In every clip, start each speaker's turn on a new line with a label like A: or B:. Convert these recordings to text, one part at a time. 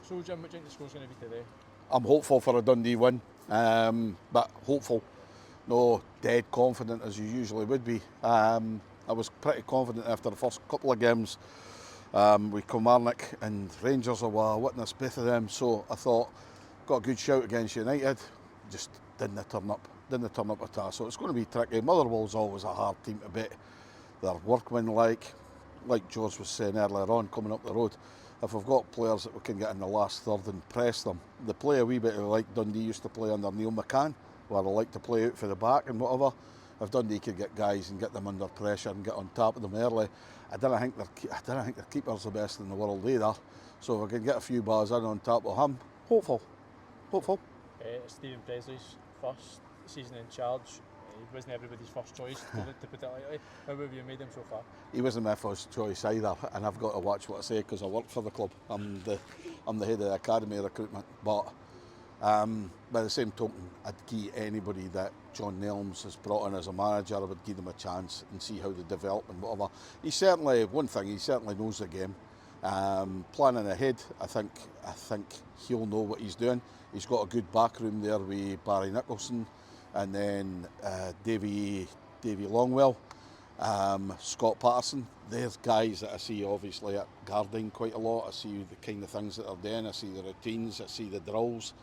A: So Jim, what do you think the score's going to be today?
B: I'm hopeful for a Dundee win, but hopeful. No dead confident as you usually would be. I was pretty confident after the first couple of games with Kilmarnock and Rangers. I was witness both of them, so I thought got a good shout against United. Just didn't turn up. Didn't turn up at all. So it's going to be tricky. Motherwell's always a hard team to beat. They're workmanlike, like George was saying earlier on, coming up the road. If we've got players that we can get in the last third and press them, they play a wee bit like Dundee used to play under Neil McCann, where they like to play out for the back and whatever. If Dundee could get guys and get them under pressure and get on top of them early, I don't think their keeper's the best in the world either. So if we can get a few bars in on top of him, hopeful.
A: Stephen Presley's first season in charge. He wasn't everybody's first choice, to put it lightly. How have you made him so far?
B: He wasn't my first choice either, and I've got to watch what I say because I work for the club. I'm the head of the academy recruitment. But by the same token, I'd give anybody that John Nelms has brought in as a manager, I would give them a chance and see how they develop and whatever. He certainly knows the game. Planning ahead, I think he'll know what he's doing. He's got a good backroom there with Barry Nicholson, and then Davy Longwell, Scott Patterson. There's guys that I see obviously at Gardyne quite a lot. I see the kind of things that they're doing. I see the routines. I see the drills,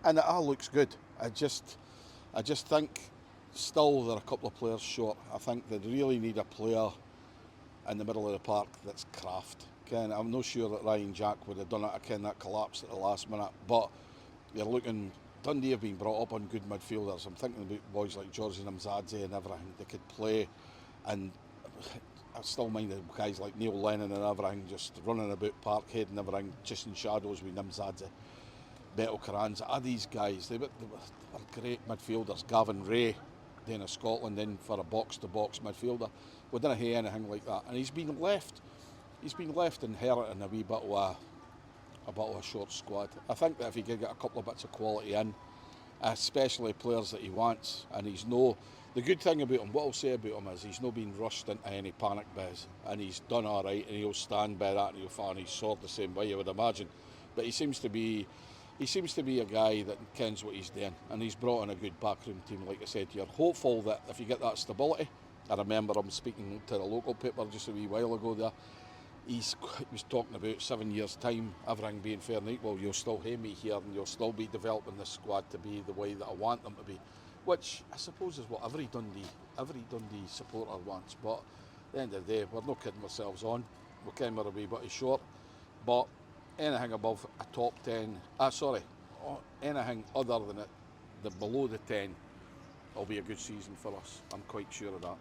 B: and it all looks good. I just think still they're a couple of players short. I think they really need a player in the middle of the park that's craft. I'm not sure that Ryan Jack would have done it. That collapsed at the last minute, but you're looking. Dundee have been brought up on good midfielders. I'm thinking about boys like George and Mzadze and everything. They could play, and I still mind the guys like Neil Lennon and everything just running about Parkhead and everything, just in shadows with Mzadze. Beto Carranza, these guys, they were great midfielders. Gavin Ray, down in Scotland, in for a box-to-box midfielder. We didn't hear anything like that, and he's been left inheriting a wee bit of a short squad. I think that if he could get a couple of bits of quality in, especially players that he wants, and the good thing about him, what I'll say about him is he's not been rushed into any panic biz, and he's done all right, and he'll stand by that, and he'll find his sword the same way, you would imagine. But he seems to be a guy that kens what he's doing, and he's brought in a good backroom team. Like I said, you're hopeful that if you get that stability. I remember him speaking to the local paper just a wee while ago there. He was talking about 7 years' time, everything being fair and equal. You'll still hear me here, and you'll still be developing this squad to be the way that I want them to be, which I suppose is what every Dundee supporter wants. But at the end of the day, we're not kidding ourselves on. We're kind of a wee bit short, but anything above a top 10, anything other than the below the 10 will be a good season for us. I'm quite sure of that.